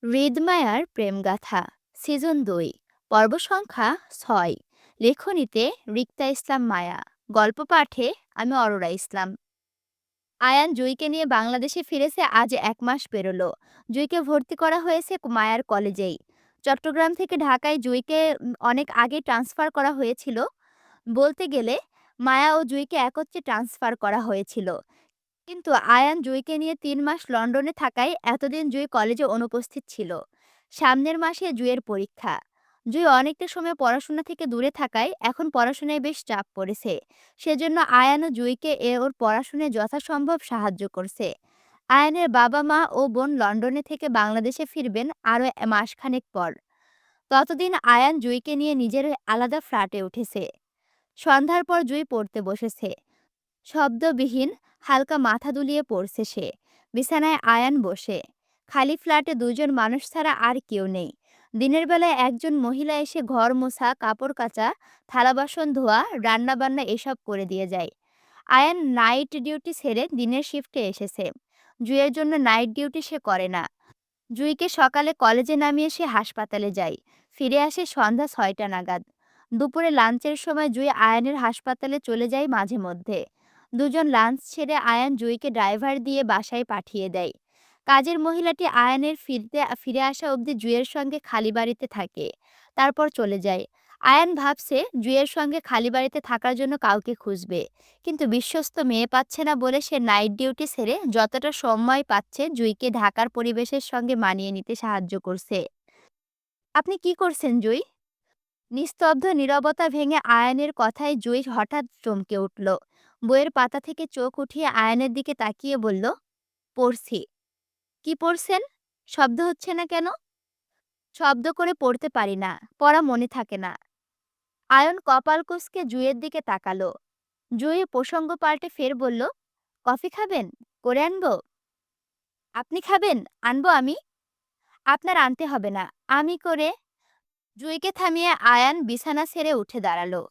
হৃদমায়ার প্রেমগাথা season ২ পর্ব সংখ্যা ৬। লেখনীতে রিক্তা ইসলাম মায়া। গল্প পাঠে আমি অরোরা ইসলাম। আয়ান জুইকে নিয়ে বাংলাদেশে ফিরেছে আজ ১ মাস পেরোলো। জুইকে ভর্তি করা হয়েছে মায়ার কলেজেই। চট্টগ্রাম থেকে ঢাকায় জুইকে অনেক আগে ট্রান্সফার করা হয়েছিল। বলতে গেলে মায়া ও জুইকে একত্রে ট্রান্সফার করা হয়েছিল। কিন্তু আয়ান জুইকে নিয়ে ৩ মাস লন্ডনে থাকায় এতদিন জুই কলেজে অনুপস্থিত ছিল। সামনের মাসে জুইয়ের পরীক্ষা। জুই অনেকটা সময় পড়াশোনা থেকে দূরে থাকায় এখন পড়াশোনায় বেশ চাপ পড়েছে। সেজন্য আয়ান ও জুইকে ওর পড়াশোনায় যথাসম্ভব সাহায্য করছে। আয়ানের বাবা মা ও বোন লন্ডনে থেকে বাংলাদেশে ফিরবেন আরও মাসখানেক পর। ততদিন আয়ান জুইকে নিয়ে নিজের আলাদা ফ্ল্যাটে উঠেছে। সন্ধ্যার পর জুই পড়তে বসেছে। শব্দবিহীন হালকা মাথা দুলিয়ে পড়ছে সে। বিছানায় আয়ান বসে। খালি ফ্ল্যাটে দুজন মানুষ ছাড়া আর কেউ নেই। দিনের বেলায় একজন মহিলা এসে ঘর মোছা, কাপড় কাচা, থালা বাসন ধোয়া, রান্নাবান্না এসব করে দিয়ে যায়। আয়ান নাইট ডিউটি ছেড়ে দিনের শিফটে এসেছে। জুইয়ের জন্য নাইট ডিউটি সে করে না। জুইকে সকালে কলেজে নামিয়ে সে হাসপাতালে যায়। ফিরে আসে সন্ধ্যা ৬টা নাগাদ। দুপুরে লাঞ্চের সময় জুই আয়ানের হাসপাতালে চলে যায় মাঝে মধ্যে। দুজন লাঞ্চ ছেড়ে আয়ান জুইকে ড্রাইভার দিয়ে বাসায় পাঠিয়ে দেয়। কাজের মহিলাটি আয়ানের ফিরে আসা অবধি জুইয়ের সঙ্গে খালি বাড়িতে থাকে। তারপর চলে যায়। আয়ান ভাবছে জুইয়ের সঙ্গে খালি বাড়িতে থাকার জন্য কাউকে খুঁজবে। কিন্তু বিশ্বস্ত মেয়ে পাচ্ছে না বলে সে নাইট ডিউটি ছেড়ে যতটা সময় পাচ্ছে জুইকে ঢাকার পরিবেশের সঙ্গে মানিয়ে নিতে সাহায্য করছে। আপনি কি করছেন জুই? নিস্তব্ধ নীরবতা ভেঙে আয়ানের কথায় জুই হঠাৎ চমকে উঠল। বইয়ের পাতা থেকে চোখ উঠিয়ে আয়ানের দিকে তাকিয়ে বলল, পড়ছি। কি পড়ছেন? শব্দ হচ্ছে না কেন? শব্দ করে পড়তে পারি না, পড়া মনে থাকে না। আয়ন কপাল কুঁচকে জুইয়ের দিকে তাকালো। জুই প্রসঙ্গ পাল্টে ফের বলল, কফি খাবেন? করে আনবো? আপনি খাবেন? আনবো আমি? আপনার আনতে হবে না, আমি করে। জুইকে থামিয়ে আয়ান বিছানা ছেড়ে উঠে দাঁড়ালো।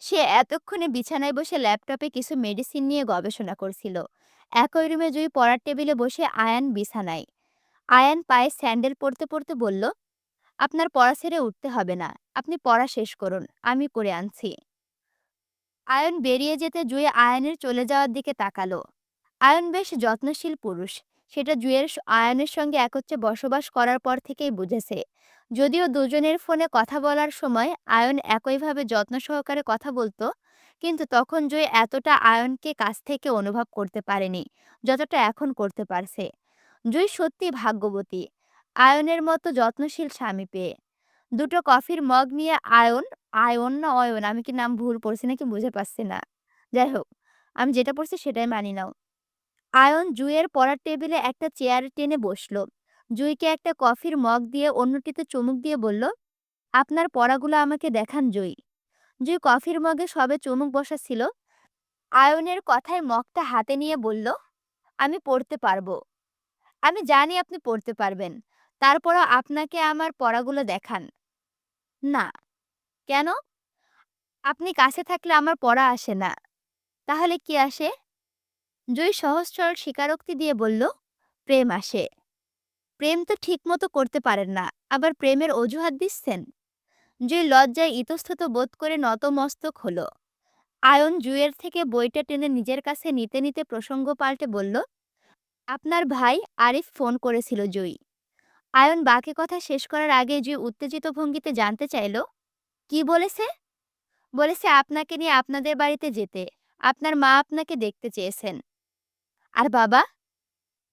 সে এতক্ষণে বিছানায় বসে ল্যাপটপে কিছু মেডিসিন নিয়ে গবেষণা করছিল। একই রুমে জুই পড়ার টেবিলে বসে, আয়ান বিছানায়। আয়ান পায়ে স্যান্ডেল পরতে পরতে বলল, আপনার পড়া ছেড়ে উঠতে হবে না, আপনি পড়া শেষ করুন, আমি করে আনছি। আয়ন বেরিয়ে যেতে জুই আয়নের চলে যাওয়ার দিকে তাকালো। আয়ন বেশ যত্নশীল পুরুষ। সেটা জুয়ের আয়নের সঙ্গে একত্রে বসবাস করার পর থেকেই বুঝেছে। যদিও দুজনের ফোনে কথা বলার সময় আয়ন একইভাবে যত্ন সহকারে কথা বলতো, কিন্তু তখন জুই এতটা আয়নকে কাছ থেকে অনুভব করতে পারেনি যতটা এখন করতে পারছে। জুই সত্যি ভাগ্যবতী আয়নের মতো যত্নশীল স্বামী পেয়ে। দুটো কফির মগ নিয়ে আয়ন, আয়ন না অয়ন, আমি কি নাম ভুল পড়ছি নাকি বুঝে পাচ্ছি না। যাই হোক, আমি যেটা পড়ছি সেটাই মানি নাও। আয়ন জুইয়ের পড়ার টেবিলে একটা চেয়ার টেনে বসলো। জুইকে একটা কফির মগ দিয়ে অন্যটিতে চুমুক দিয়ে বলল, আপনার পড়াগুলো আমাকে দেখান জুই। জুই কফির মগে সবে চুমুক বসাচ্ছিল, আয়নের কথায় মগটা হাতে নিয়ে বলল, আমি পড়তে পারবো। আমি জানি আপনি পড়তে পারবেন, তারপরও আপনাকে আমার পড়াগুলো দেখান। না। কেন? আপনি কাছে থাকলে আমার পড়া আসে না। তাহলে কি আসে? জুই সহজ সরল স্বীকারোক্তি দিয়ে বলল, প্রেম আসে। প্রেম তো ঠিকমতো করতে পারেন না, আবার প্রেমের অজুহাত দিচ্ছেন? জুই লজ্জায় ইতস্তত বোধ করে নতমস্তক হলো। আয়ন জুইয়ের থেকে বইটা টেনে নিজের কাছে নিতে নিতে প্রসঙ্গ পাল্টে বলল, আপনার ভাই আরিফ ফোন করেছিল জুই। আয়ন বাকি কথা শেষ করার আগে জুই উত্তেজিত ভঙ্গিতে জানতে চাইল, কি বলেছে? বলেছে আপনাকে নিয়ে আপনাদের বাড়িতে যেতে। আপনার মা আপনাকে দেখতে চেয়েছেন। আর বাবা?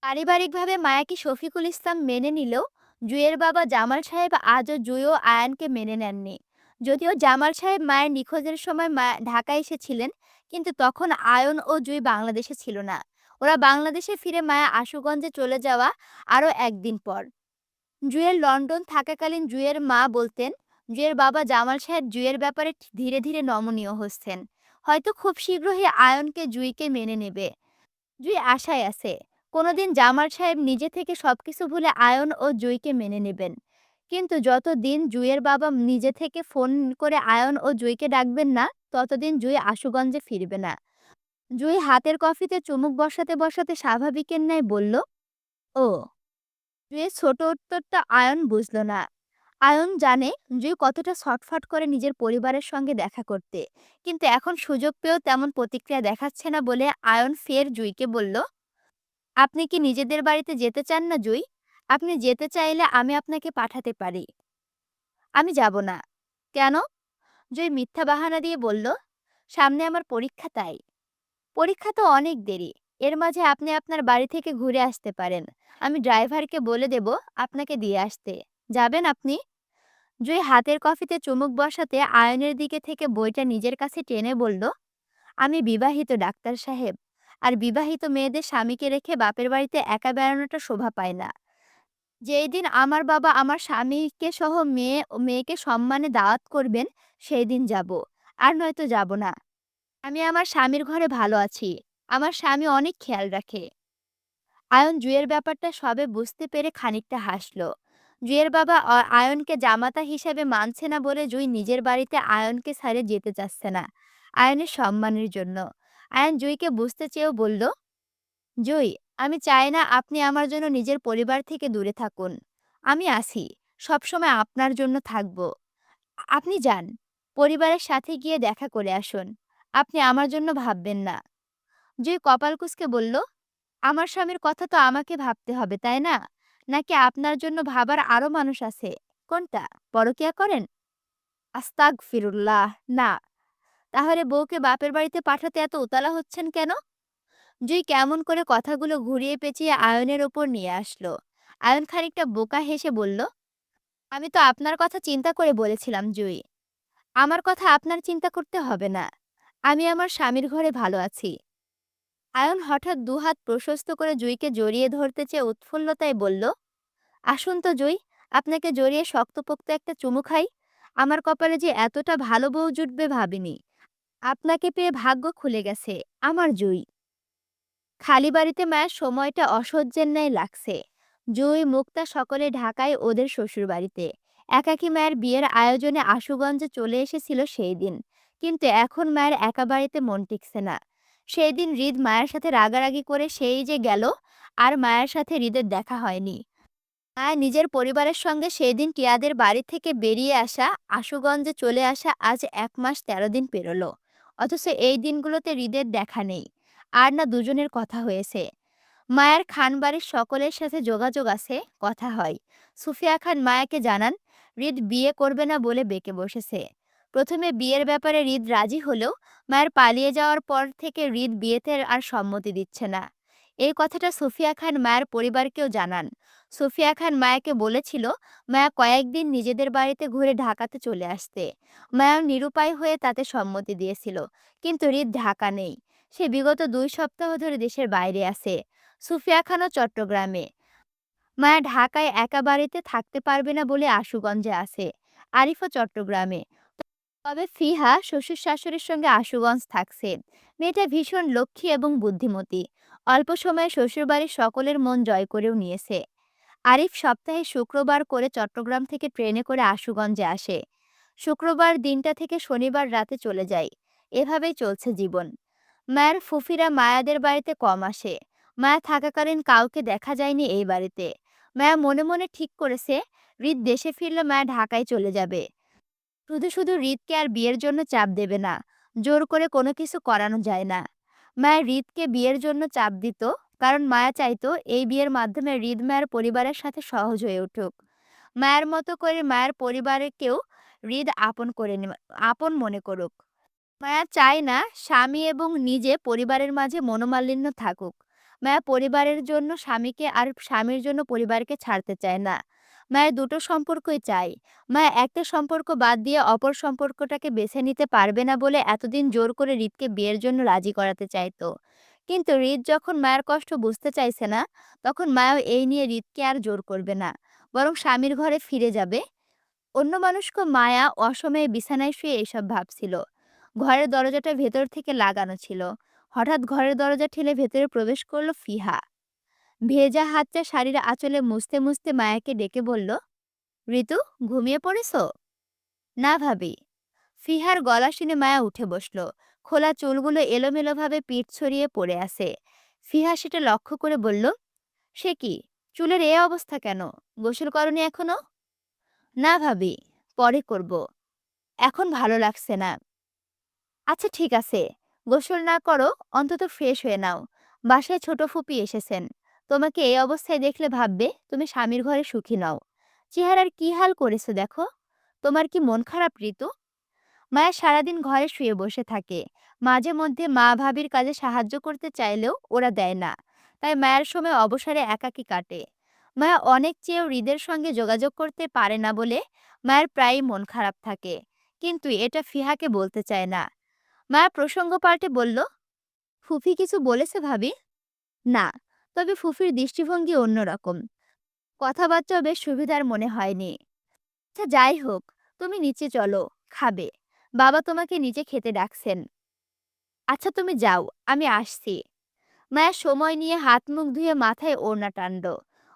পারিবারিকভাবে মায়াকে শফিকুল ইসলাম মেনে নিলেও জুঁইয়ের বাবা জামাল সাহেব আজও জুঁই ও আয়ানকে মেনে নেননি। যদিও জামাল সাহেব মায়ের নিখোঁজের সময় ঢাকায় এসেছিলেন, কিন্তু তখন আয়ন ও জুঁই বাংলাদেশে ছিল না। ওরা বাংলাদেশে ফিরে মায়া আশুগঞ্জে চলে যাওয়া আরও একদিন পর। জুঁইয়ের লন্ডন থাকাকালীন জুঁইয়ের মা বলতেন, জুঁইয়ের বাবা জামাল সাহেব জুঁইয়ের ব্যাপারে ধীরে ধীরে নমনীয় হচ্ছেন। হয়তো খুব শীঘ্রই আয়নকে জুঁইকে মেনে নেবে। জুঁই আশায় আছে কোনোদিন জামাল সাহেব নিজে থেকে সবকিছু ভুলে আয়ন ও জুঁইকে মেনে নেবেন। কিন্তু যতদিন জুঁইয়ের বাবা নিজে থেকে ফোন করে আয়ন ও জুঁইকে ডাকবেন না, ততদিন জুঁই আশুগঞ্জে ফিরবে না। জুঁই হাতের কফিতে চুমুক বসাতে বসাতে স্বাভাবিকের ন্যায় বলল, ও জুঁইয়ের ছোট উত্তরটা আয়ন বুঝল না। আয়ন জানে জুঁই কতটা ছটফট করে নিজের পরিবারের সঙ্গে দেখা করতে, কিন্তু এখন সুযোগ পেয়েও তেমন প্রতিক্রিয়া দেখাচ্ছে না বলে আয়ন ফের জুঁইকে বলল, আপনি কি নিজেদের বাড়িতে যেতে চান না জুঁই? আপনি যেতে চাইলে আমি আপনাকে পাঠাতে পারি। আমি যাব না। কেন? জুঁই মিথ্যা বাহানা দিয়ে বলল, সামনে আমার পরীক্ষা তাই। পরীক্ষা তো অনেক দেরি। এর মাঝে আপনি আপনার বাড়ি থেকে ঘুরে আসতে পারেন। আমি ড্রাইভারকে বলে দেব আপনাকে দিয়ে আসতে। যাবেন আপনি? জুঁই হাতের কফিতে চুমুক বসাতে আয়নের দিকে থেকে বইটা নিজের কাছে টেনে বলল, আমি বিবাহিত ডাক্তার সাহেব। আর বিবাহিত মেয়েদের স্বামীকে রেখে বাপের বাড়িতে একা বেড়ানোটা শোভা পায় না। যেই দিন আমার বাবা আমার স্বামীকে সহ মেয়েকে সম্মানে দাওয়াত করবেন, সেই দিন যাব। আর নয়তো যাব না। আমি আমার স্বামীর ঘরে ভালো আছি। আমার স্বামী অনেক খেয়াল রাখে। আয়ন জুঁইয়ের ব্যাপারটা সবে বুঝতে পেরে খানিকটা হাসল। জুঁইয়ের বাবা আয়নকে জামাতা হিসেবে মানছে না বলে জুঁই নিজের বাড়িতে আয়নকে ছেড়ে যেতে চাচ্ছে না, আয়নের সম্মানের জন্য। আয়ন জুঁইকে বুঝতে চেয়েও বলল, জুঁই, আমি চাই না আপনি আমার জন্য নিজের পরিবার থেকে দূরে থাকুন। আমি আছি। সবসময় আপনার জন্য থাকব। আপনি যান। পরিবারের সাথে গিয়ে দেখা করে আসুন। আপনি আমার জন্য ভাববেন না। জুঁই কপাল কুঁচকে বলল, আমার স্বামীর কথা তো আমাকে ভাবতে হবে, তাই না? নাকি আপনার জন্য ভাবার আরো মানুষ আছে? কোনটা? পরকিয়া করেন? আস্তাগফিরুল্লাহ! না। তাহলে বউকে বাপের বাড়িতে পাঠাতে এত উতালা হচ্ছেন কেন? জুঁই কেমন করে কথাগুলো ঘুরিয়ে পেঁচিয়ে আয়নের ওপর নিয়ে আসলো। আয়ন খানিকটা বোকা হেসে বলল, আমি তো আপনার কথা চিন্তা করে বলেছিলাম জুঁই। আমার কথা আপনার চিন্তা করতে হবে না। আমি আমার স্বামীর ঘরে ভালো আছি। আয়ন হঠাৎ দুহাত প্রশস্ত করে জুঁইকে জড়িয়ে ধরতে চেয়ে উৎফুল্লতায় বলল, আসুন তো জুঁই, আপনাকে জড়িয়ে শক্তপোক্ত একটা চুমু খাই। আমার কপালে যে এতটা ভালো বউ জুটবে ভাবিনি। আপনাকে পেয়ে ভাগ্য খুলে গেছে আমার জুঁই। খালি বাড়িতে মায়ের সময়টা অসহ্যের ন্যায় লাগছে। জুঁই মুক্তা সকলে ঢাকায় ওদের শ্বশুরবাড়িতে। একাকী মায়ের বিয়ের আয়োজনে আশুগঞ্জে চলে এসেছিল সেই দিন। কিন্তু এখন মায়ের একা বাড়িতে মন টিকছে না। সেই দিন হৃদ মায়ের সাথে রাগারাগি করে সেই যে গেল, আর মায়ের সাথে হৃদের দেখা হয়নি। মায়া নিজের পরিবারের সঙ্গে সেই দিন টিয়াদের বাড়ি থেকে বেরিয়ে আসা, আশুগঞ্জে চলে আসা আজ ১ মাস ১৩ দিন পেরোলো। অথচ এই দিনগুলোতে হৃদের দেখা নেই। আর না দুজনের কথা হয়েছে। মায়ার খানবাড়ির সকলের সাথে যোগাযোগ আছে, কথা হয়। সুফিয়া খান মায়াকে জানান, হৃদ বিয়ে করবে না বলে বেঁকে বসেছে। প্রথমে বিয়ের ব্যাপারে হৃদ রাজি হলেও মায়ের পালিয়ে যাওয়ার পর থেকে হৃদ বিয়েতে আর সম্মতি দিচ্ছে না। এই কথাটা সুফিয়া খান মায়ের পরিবারকেও জানান। সুফিয়া খান মায়াকে বলেছিল মায়া কয়েকদিন নিজেদের বাড়িতে ঘুরে ঢাকাতে চলে আসতে। মায়া নিরুপায় হয়ে তাতে সম্মতি দিয়েছিল। কিন্তু হৃদ ঢাকা নেই। সে বিগত ২ সপ্তাহ ধরে দেশের বাইরে আছে। সুফিয়া খানও চট্টগ্রামে। মায়া ঢাকায় একা বাড়িতে থাকতে পারবে না বলে আশুগঞ্জে আছে। আরিফও চট্টগ্রামে। তবে ফিহা শ্বশুর শাশুড়ির সঙ্গে আশুগঞ্জ থাকছে। মেয়েটা ভীষণ লক্ষ্মী এবং বুদ্ধিমতী। অল্প সময়ে শ্বশুরবাড়ির সকলের মন জয় করেও নিয়েছে। আরিফ সপ্তাহে শুক্রবার করে চট্টগ্রাম থেকে ট্রেনে করে আশুগঞ্জে আসে। শুক্রবার দিনটা থেকে শনিবার রাতে চলে যায়। এভাবেই চলছে জীবন। মায়ের ফুফিরা মায়াদের বাড়িতে কম আসে। মায়া থাকাকালীন কাউকে দেখা যায়নি এই বাড়িতে। মায়া মনে মনে ঠিক করেছে, হৃদ দেশে ফিরলে মায়া ঢাকায় চলে যাবে। শুধু শুধু হৃদকে আর বিয়ের জন্য চাপ দেবে না। জোর করে কোনো কিছু করানো যায় না। মায়া হৃদকে বিয়ের জন্য চাপ দিত, কারণ মায়া চাইতো এই বিয়ের মাধ্যমে হৃদ মায়ের পরিবারের সাথে সহজ হয়ে উঠুক। মায়ের মতো করে মায়ের পরিবারকেও হৃদ আপন মনে করুক। মায়া চায় না স্বামী এবং নিজে পরিবারের মাঝে মনোমালিন্য থাকুক। মায়া পরিবারের জন্য স্বামীকে আর স্বামীর জন্য পরিবারকে ছাড়তে চায় না। মায়া দুটো সম্পর্কই চায়। মায়া একটা সম্পর্ক বাদ দিয়ে অপর সম্পর্কটাকে বেছে নিতে পারবে না বলে এতদিন জোর করে হৃদকে বিয়ের জন্য রাজি করাতে চাইতো। কিন্তু হৃদ যখন মায়ের কষ্ট বুঝতে চাইছে না, তখন মায়াও এই নিয়ে হৃদকে আর জোর করবে না, বরং স্বামীর ঘরে ফিরে যাবে। অন্যমনস্ক মায়া অসময়ে বিছানায় শুয়ে এসব ভাবছিল। ঘরের দরজাটা ভেতর থেকে লাগানো ছিল। হঠাৎ ঘরের দরজা ঠেলে ভেতরে প্রবেশ করলো ফিহা। ভেজা হাতটা শাড়ির আঁচলে মুছতে মুছতে মায়াকে ডেকে বলল, ঋতু, ঘুমিয়ে পড়েছো? না ভাবি। ফিহার গলা শুনে মায়া উঠে বসল। খোলা চুলগুলো এলোমেলোভাবে পিঠ ছড়িয়ে পড়ে আছে। ফিহা সেটা লক্ষ্য করে বলল, সে কি? চুলের এই অবস্থা কেন? গোসল করনি এখনো? না ভাবি, পরে করব। এখন ভালো লাগছে না। আচ্ছা ঠিক আছে, গোসল না করো, অন্তত ফ্রেশ হয়ে নাও। বাসায় ছোট ফুপি এসেছেন। তোমাকে এই অবস্থায় দেখলে ভাববে তুমি স্বামীর ঘরে সুখী নও। চেহারার কি হাল করেছো দেখো। তোমার কি মন খারাপ ঋতু? মায়া সারাদিন ঘরে শুয়ে বসে থাকে। মাঝে মধ্যে মা ভাবির কাজে সাহায্য করতে চাইলেও ওরা দেয় না। তাই মায়ের সময় অবসরে একাকী কাটে। মায়া অনেক চেয়েও হৃদের সঙ্গে যোগাযোগ করতে পারে না বলে মায়ের প্রায়ই মন খারাপ থাকে। কিন্তু এটা ফিহাকে বলতে চায় না। মায়া প্রসঙ্গ পাল্টে বলল, ফুফি কিছু বলেছে ভাবি? না, তবে ফুফির দৃষ্টিভঙ্গি অন্যরকম। কথাবার্তাও বেশ সুবিধার মনে হয়নি। আচ্ছা যাই হোক, তুমি নিচে চলো, খাবে। বাবা তোমাকে নিচে খেতে ডাকছেন। আচ্ছা তুমি যাও, আমি আসছি। মায়া সময় নিয়ে হাত মুখ ধুয়ে মাথায় ওড়না টানল।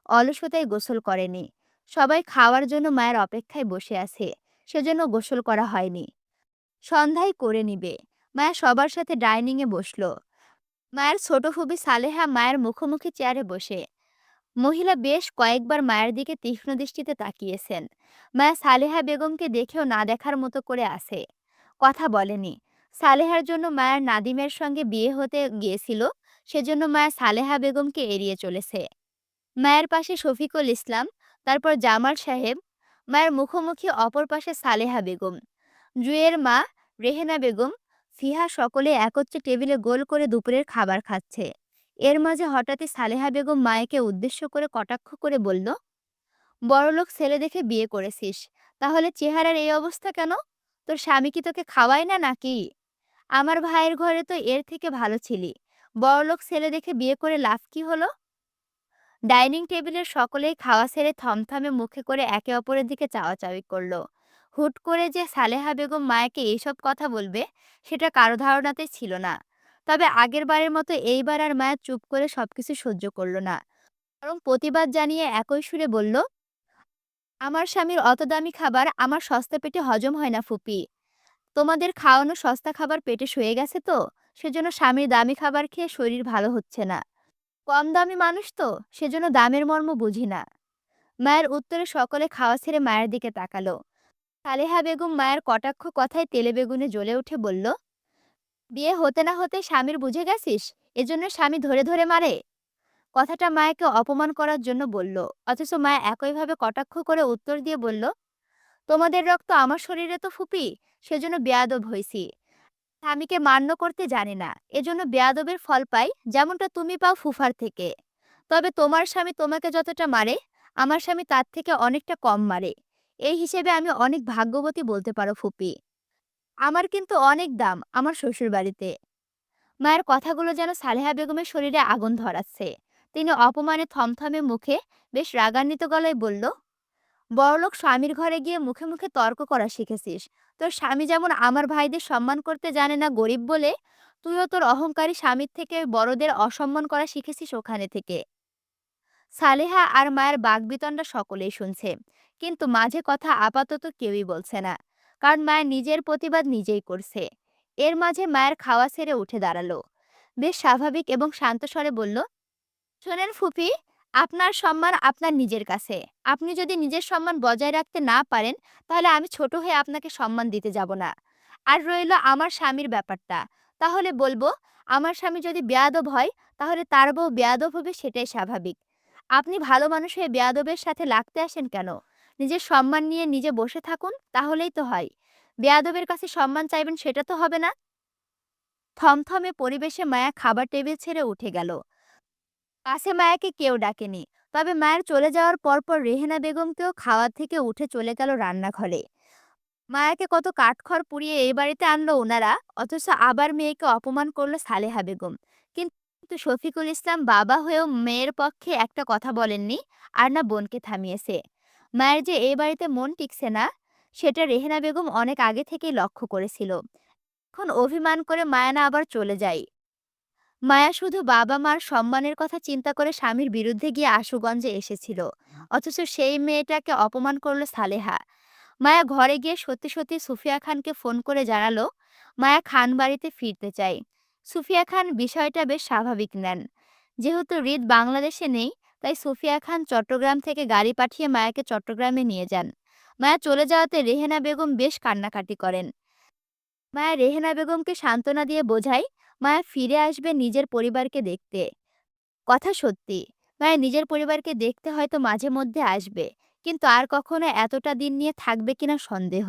অলসতায় গোসল করেনি। সবাই খাওয়ার জন্য মায়ের অপেক্ষায় বসে আছে, সেজন্য গোসল করা হয়নি। সন্ধ্যায় করে নিবে। মায়া সবার সাথে ডাইনিংয়ে বসলো। মায়ের ছোট ফুপি সালেহা মায়ের মুখোমুখি চেয়ারে বসে। মহিলা বেশ কয়েকবার মায়ের দিকে তীক্ষ্ণ দৃষ্টিতে তাকিয়েছেন। মায়া সালেহা বেগমকে দেখেও না দেখার মতো করে আছে। কথা বলেনি। সালেহার জন্য মায়ের নাদিমের সঙ্গে বিয়ে হতে গিয়েছিল, সেজন্য মায়া সালেহা বেগমকে এড়িয়ে চলেছে। মায়ের পাশে শফিকুল ইসলাম, তারপর জামাল সাহেব। মায়ের মুখোমুখি অপর পাশে সালেহা বেগম, জুয়ের মা, রেহেনা বেগম, ফিহা সকলে একত্রে টেবিলে গোল করে দুপুরের খাবার খাচ্ছে। এর মাঝে হঠাৎই সালেহা বেগম মায়েকে উদ্দেশ্য করে কটাক্ষ করে বলল, বড়লোক ছেলে দেখে বিয়ে করেছিস, তাহলে চেহারার এই অবস্থা কেন? তোর স্বামী কি তোকে খাওয়ায় না নাকি? আমার ভাইয়ের ঘরে তো এর থেকে ভালো ছিলি। বড়লোক ছেলে দেখে বিয়ে করে লাভ কি হলো? ডাইনিং টেবিলের সকলেই খাওয়া ছেড়ে থমথমে মুখে করে একে অপরের দিকে চাওয়াচাওয়ি করলো। হুট করে যে সালেহা বেগম মায়াকে এইসব কথা বলবে, সেটা কারো ধারণাতেই ছিল না। তবে আগের বারের মতো এইবার আর মায়া চুপ করে সবকিছু সহ্য করলো না, বরং প্রতিবাদ জানিয়ে একই সুরে বলল, আমার স্বামীর অত দামি খাবার আমার সস্তা পেটে হজম হয় না ফুপি। তোমাদের খাওয়ানো সস্তা খাবার পেটে শুয়ে গেছে তো, সেজন্য স্বামীর দামি খাবার খেয়ে শরীর ভালো হচ্ছে না। কম দামি মানুষ তো, সেজন্য দামের মর্ম বুঝি না। মায়ের উত্তরে সকলে খাওয়া ছেড়ে মায়ের দিকে তাকালো। সালেহা বেগম মায়ের কটাক্ষ কথায় তেলে বেগুনে জ্বলে উঠে বলল, বিয়ে হতে না হতে স্বামীর বুঝে গেছিস, এজন্য স্বামী ধরে ধরে মারে? কথাটা মায়াকে অপমান করার জন্য বলল, অথচ মায়া একইভাবে কটাক্ষ করে উত্তর দিয়ে বলল, তোমাদের রক্ত আমার শরীরে তো ফুপি, সেজন্য বেয়াদব হইছি। স্বামীকে মান্য করতে জানি না, এজন্য বেয়াদবের ফল পাই, যেমনটা তুমি পাও ফুফার থেকে। তবে তোমার স্বামী তোমাকে যতটা মারে, আমার স্বামী তার থেকে অনেকটা কম মারে। এই হিসেবে আমি অনেক ভাগ্যবতী বলতে পারো ফুপি। আমার কিন্তু অনেক দাম আমার শ্বশুর বাড়িতে। মায়ের কথাগুলো যেন সালেহা বেগমের শরীরে আগুন ধরাচ্ছে। তিনি অপমানে থমথমে মুখে বেশ রাগান্বিত গলায় বলল, বড়লোক স্বামীর ঘরে গিয়ে মুখে মুখে তর্ক করা শিখেছিস। তোর স্বামী যেমন আমার ভাইদের সম্মান করতে জানে না গরিব বলে, তুইও তোর অহংকারী স্বামীর থেকে বড়দের অসম্মান করা শিখেছিস ওখানে থেকে। সালেহা আর মায়ের বাকবিতণ্ডা সকলেই শুনছে, কিন্তু মাঝে কথা আপাতত কেউই বলছে না, কারণ মায়ের নিজের প্রতিবাদ নিজেই করছে। এর মাঝে মায়ের খাওয়া ছেড়ে উঠে দাঁড়ালো। বেশ স্বাভাবিক এবং শান্ত স্বরে বলল, শোনেন ফুপি, আপনার সম্মান আপনার নিজের কাছে। আপনি যদি নিজের সম্মান বজায় রাখতে না পারেন, তাহলে আমি ছোট হয়ে আপনাকে সম্মান দিতে যাব না। আর রইল আমার স্বামীর ব্যাপারটা, তাহলে বলবো, আমার স্বামী যদি বেয়াদব হয়, তাহলে তার বউ বেয়াদব হবে, সেটাই স্বাভাবিক। আপনি ভালো মানুষ হয়ে বেয়াদবের সাথে লাগতে আসেন কেন? নিজের সম্মান নিয়ে নিজে বসে থাকুন, তাহলেই তো হয়। বেয়াদবের কাছে সম্মান চাইবেন, সেটা তো হবে না। থমথমে পরিবেশে মায়া খাবার টেবিল ছেড়ে উঠে গেল। পাশে মায়াকে কেউ ডাকেনি। তবে মায়ের চলে যাওয়ার পরপর রেহেনা বেগমকেও খাওয়া থেকে উঠে চলে গেল রান্নাঘরে। মায়াকে কত কাঠখড় পুড়িয়ে এই বাড়িতে আনলো ওনারা, অথচ আবার মেয়েকে অপমান করলো সালেহা বেগম। কিন্তু শফিকুল ইসলাম বাবা হয়েও মেয়ের পক্ষে একটা কথা বলেননি, আর না বোনকে থামিয়েছে। মায়ের যে এই বাড়িতে মন টিকছে না, সেটা রেহেনা বেগম অনেক আগে থেকেই লক্ষ্য করেছিল। এখন অভিমান করে মায়া না আবার চলে যায়। মায়া শুধু বাবা মার সম্মানের কথা চিন্তা করে স্বামীর বিরুদ্ধে গিয়ে আশুগঞ্জে এসেছিল, অথচ সেই মেয়েটাকে অপমান করলো সালেহা। মায়া ঘরে গিয়ে সত্যি সত্যি সুফিয়া খানকে ফোন করে জানালো, মায়া খান বাড়িতে ফিরতে চায়। সুফিয়া খান বিষয়টা বেশ স্বাভাবিক নেন। যেহেতু হৃদ বাংলাদেশে নেই, তাই সুফিয়া খান চট্টগ্রাম থেকে গাড়ি পাঠিয়ে মায়াকে চট্টগ্রামে নিয়ে যান। মায়া চলে যাওয়াতে রেহেনা বেগম বেশ কান্নাকাটি করেন। মায়া রেহেনা বেগমকে সান্ত্বনা দিয়ে বোঝায় মায়া ফিরে আসবে নিজের পরিবারকে দেখতে। কথা সত্যি, মায়া নিজের পরিবারকে দেখতে হয়তো মাঝে মধ্যে আসবে, কিন্তু আর কখনো এতটা দিন নিয়ে থাকবে কিনা সন্দেহ।